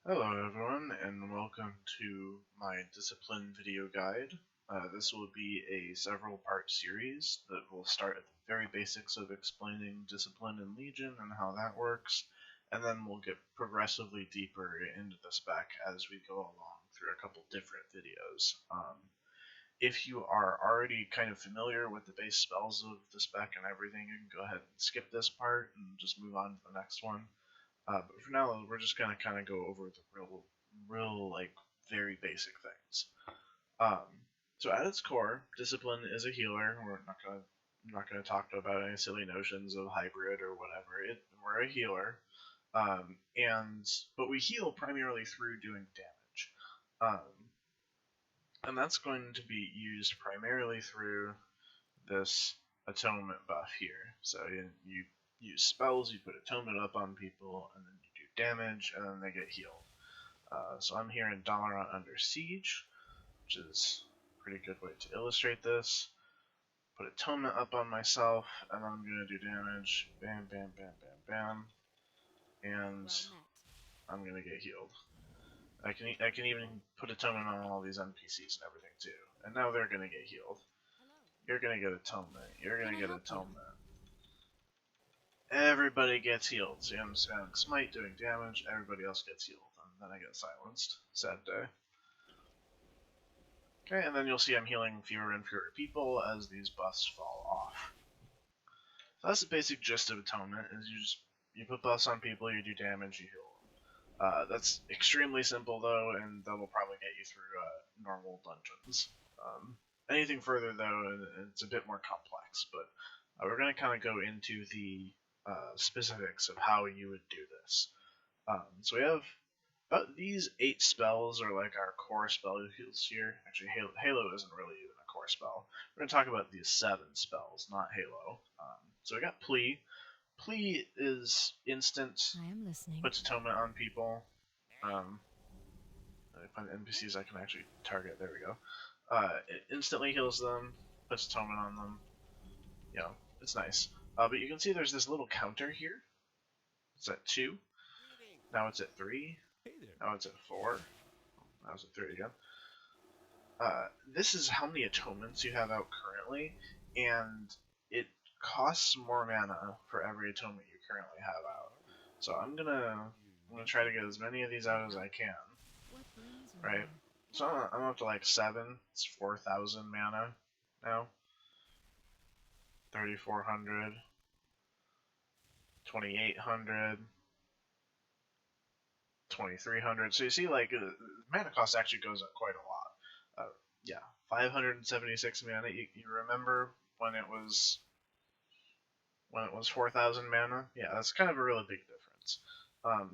Hello everyone and welcome to my discipline video guide. This will be a several part series that will start at the very basics of explaining discipline in Legion and how that works, and then we'll get progressively deeper into the spec as we go along through a couple different videos. If you are already kind of familiar with the base spells of the spec and everything, you can go ahead and skip this part and just move on to the next one. But for now, we're just gonna kind of go over the real like very basic things. Um, so at its core, discipline is a healer. We're not gonna talk about any silly notions of hybrid or whatever. We're a healer, but we heal primarily through doing damage, and that's going to be used primarily through this atonement buff here. So you use spells, you put atonement up on people, and then you do damage, and then they get healed. So I'm here in Dalaran Under Siege, which is a pretty good way to illustrate this. Put atonement up on myself, and then I'm going to do damage. Bam, bam, bam, bam, bam. And I'm going to get healed. I can even put atonement on all these NPCs and everything too. And now they're going to get healed. You're going to get atonement. You're going to get atonement. Everybody gets healed. So I'm spamming smite, doing damage, everybody else gets healed. And then I get silenced. Sad day. Okay, and then you'll see I'm healing fewer and fewer people as these buffs fall off. So that's the basic gist of atonement, is you put buffs on people, you do damage, you heal. That's extremely simple though, and that will probably get you through normal dungeons. Anything further though, it's a bit more complex, but we're going to kind of go into the specifics of how you would do this. So we have these 8 spells are like our core spell heals here. Actually, Halo isn't really even a core spell. We're going to talk about these 7 spells, not Halo. So we got Plea. Plea is instant. I am listening. Puts atonement on people. If I find NPCs I can actually target. There we go. It instantly heals them. Puts atonement on them. You know, it's nice. But you can see there's this little counter here. It's at 2. Now it's at 3. Now it's at 4. Now it's at 3 again. This is how many atonements you have out currently, and it costs more mana for every atonement you currently have out. So I'm gonna try to get as many of these out as I can. Right? So I'm up to like 7. It's 4,000 mana now. 3,400. 2,800. 2,300. So you see, like, mana cost actually goes up quite a lot. Yeah, 576 mana. You remember when it was 4,000 mana? Yeah, that's kind of a really big difference.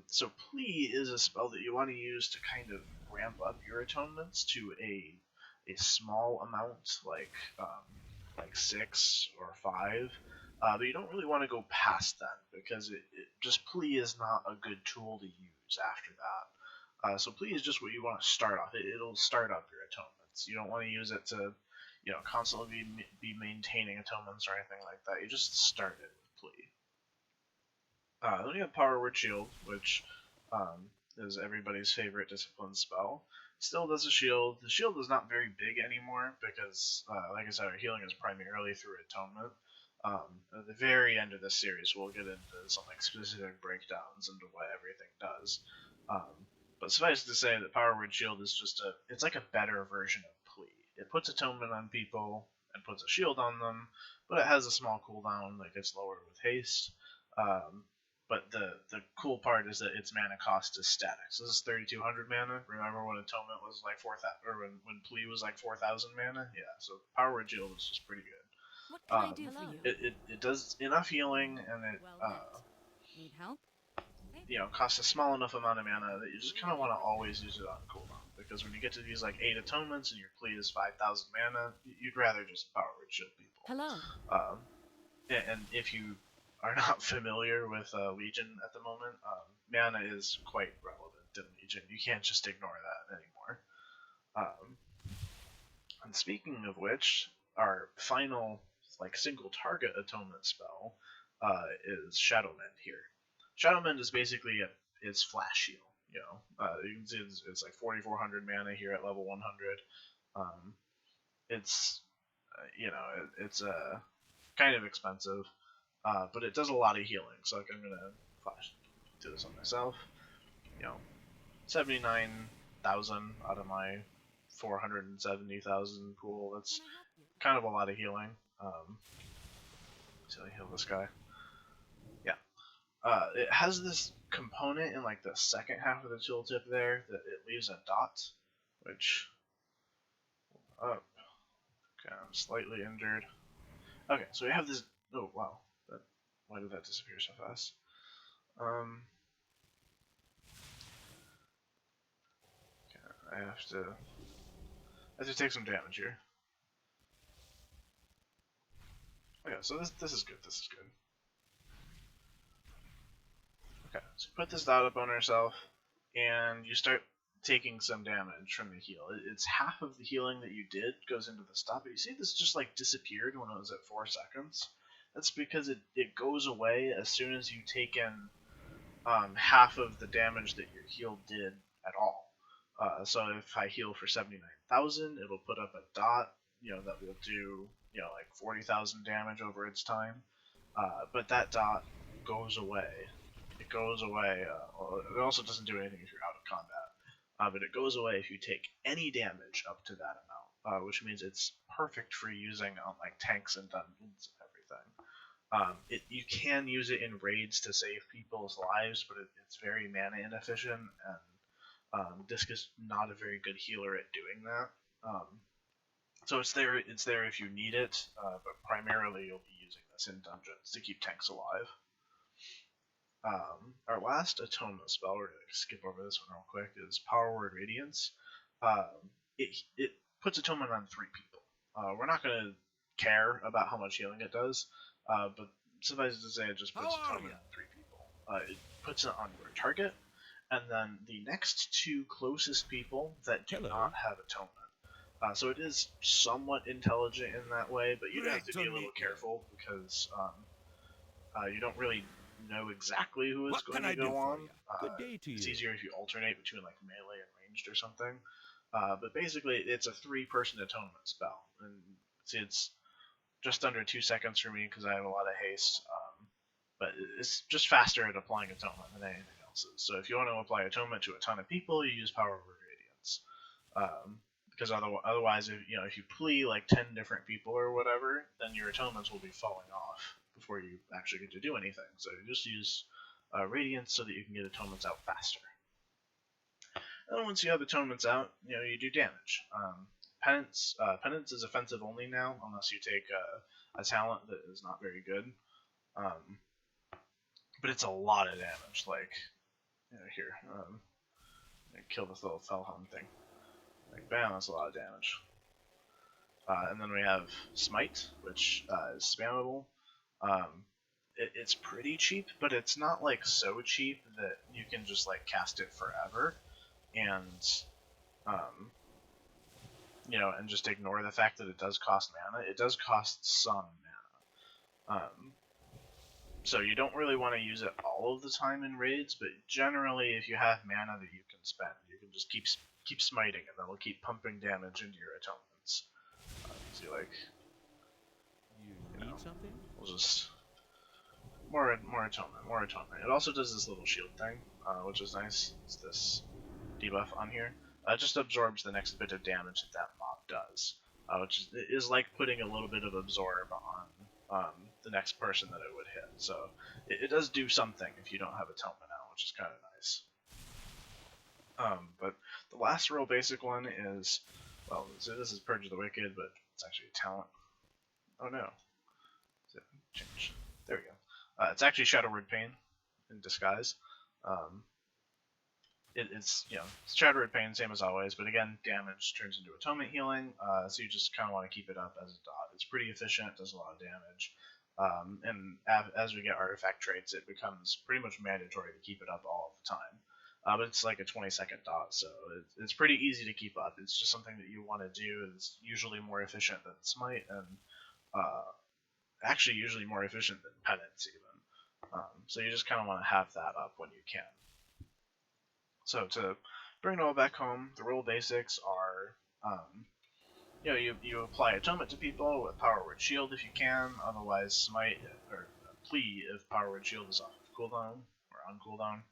So Plea is a spell that you want to use to kind of ramp up your atonements to a small amount, like 6 or 5. But you don't really want to go past that because just Plea is not a good tool to use after that. So Plea is just what you want to start off. It'll start up your atonements. You don't want to use it to, constantly be maintaining atonements or anything like that. You just start it with Plea. Then you have Power Word Shield, which is everybody's favorite discipline spell. Still does a shield. The shield is not very big anymore because, like I said, our healing is primarily through atonement. At the very end of this series, we'll get into some specific breakdowns into what everything does. But suffice to say that Power Word Shield is it's like a better version of Plea. It puts atonement on people and puts a shield on them, but it has a small cooldown that gets lowered with haste. But the cool part is that its mana cost is static. So this is 3,200 mana. Remember when atonement was like 4,000, or when Plea was like 4,000 mana? Yeah, so Power Word Shield is just pretty good. What can I do for you? It does enough healing, and it Need help? costs a small enough amount of mana that you just kind of want to always use it on cooldown. Because when you get to these like 8 atonements and your Plea is 5,000 mana, you'd rather just Power Word Shield people. Hello. And if you are not familiar with Legion at the moment, mana is quite relevant in Legion. You can't just ignore that anymore. And speaking of which, our final single target atonement spell is Shadowmend here. Shadowmend is basically its flash heal. You can see it's like 4,400 mana here at level 100. It's it's kind of expensive, but it does a lot of healing. So like I'm gonna flash do this on myself. 79,000 out of my 470,000 pool. That's kind of a lot of healing. So I heal this guy. Yeah. It has this component in like the second half of the tooltip there that it leaves a dot, which up. Okay, I'm slightly injured. Okay, so we have this. Oh wow, why did that disappear so fast? Okay, I have to take some damage here. Okay, so this is good. This is good. Okay, so put this dot up on herself, and you start taking some damage from the heal. It's half of the healing that you did goes into the stop. But you see this just like disappeared when it was at 4 seconds? That's because it goes away as soon as you take in half of the damage that your heal did at all. So if I heal for 79,000, it'll put up a dot, that will do, like 40,000 damage over its time. But that dot goes away. It goes away. It also doesn't do anything if you're out of combat. But it goes away if you take any damage up to that amount, which means it's perfect for using on like tanks and dungeons and everything. You can use it in raids to save people's lives, but it's very mana inefficient, and Disc is not a very good healer at doing that. So it's there if you need it, but primarily you'll be using this in dungeons to keep tanks alive. Our last atonement spell, we're going to skip over this one real quick, is Power Word Radiance. It puts atonement on 3 people. We're not going to care about how much healing it does, but suffice it to say it just puts atonement on 3 people. It puts it on your target, and then the next 2 closest people that do not have atonement. So it is somewhat intelligent in that way, but you have to be a little careful because you don't really know exactly who is going to go on. It's easier if you alternate between like melee and ranged or something. But basically, it's a 3-person atonement spell, and see, it's just under 2 seconds for me because I have a lot of haste. But it's just faster at applying atonement than anything else is. So if you want to apply atonement to a ton of people, you use Power Word Radiance. Because otherwise, if you plea like 10 different people or whatever, then your atonements will be falling off before you actually get to do anything. So you just use Radiance so that you can get atonements out faster. And then once you have atonements out, you do damage. Penance is offensive only now, unless you take a talent that is not very good. But it's a lot of damage. Like, here, kill this little Felhelm thing. Like, bam, that's a lot of damage. And then we have Smite, which is spammable. It's pretty cheap, but it's not like so cheap that you can just like cast it forever, and and just ignore the fact that it does cost mana. It does cost some mana. So you don't really want to use it all of the time in raids, but generally, if you have mana that you can spend, you can just keep smiting, and that'll keep pumping damage into your atonements. See, like, you need something? We'll just more atonement. It also does this little shield thing, which is nice. It's this debuff on here. It just absorbs the next bit of damage that mob does, which is like putting a little bit of absorb on the next person that it would hit. So it does do something if you don't have atonement out, which is kind of nice. But the last real basic one is, well, so this is Purge of the Wicked, but it's actually a talent. Oh no. Change. There we go. It's actually Shadow Word Pain in disguise. It's Shadow Word Pain, same as always, but again, damage turns into atonement healing, so you just kind of want to keep it up as a dot. It's pretty efficient, does a lot of damage, and as we get artifact traits, it becomes pretty much mandatory to keep it up all of the time. But it's like a 20-second dot, so it's pretty easy to keep up. It's just something that you want to do. It's usually more efficient than Smite, and actually usually more efficient than Penance even. So you just kind of want to have that up when you can. So to bring it all back home, the rule basics are, you apply atonement to people with Power Word Shield if you can, otherwise Smite or Plea if Power Word Shield is off of cooldown or on cooldown.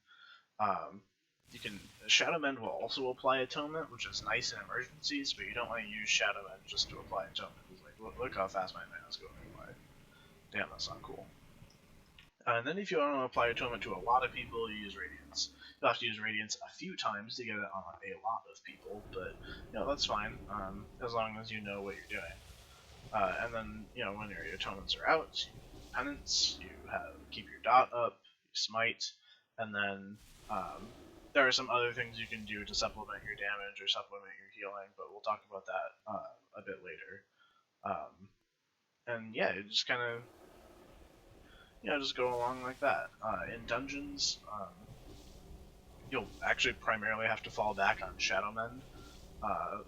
You can Shadow Mend will also apply atonement, which is nice in emergencies, but you don't want to use Shadow Mend just to apply atonement. It's like, look how fast my mana's going by. Damn, that's not cool. And then if you want to apply atonement to a lot of people, you use Radiance. You'll have to use Radiance a few times to get it on a lot of people, but that's fine, as long as you know what you're doing. And then when your atonements are out, you penance, you keep your dot up, you smite, and then there are some other things you can do to supplement your damage or supplement your healing, but we'll talk about that a bit later. And yeah, it just kind of just go along like that. In dungeons, you'll actually primarily have to fall back on Shadow Mend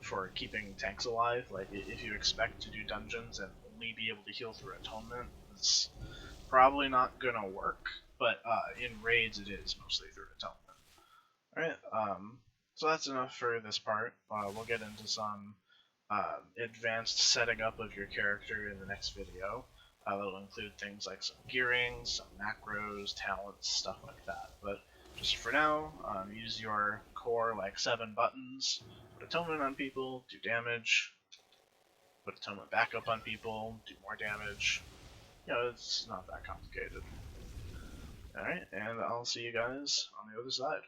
for keeping tanks alive. Like, if you expect to do dungeons and only be able to heal through atonement, it's probably not gonna work, but in raids it is mostly through atonement. Alright, so that's enough for this part. We'll get into some advanced setting up of your character in the next video. That'll include things like some gearing, some macros, talents, stuff like that. But just for now, use your core like 7 buttons, put atonement on people, do damage, put atonement back up on people, do more damage. It's not that complicated. Alright, and I'll see you guys on the other side.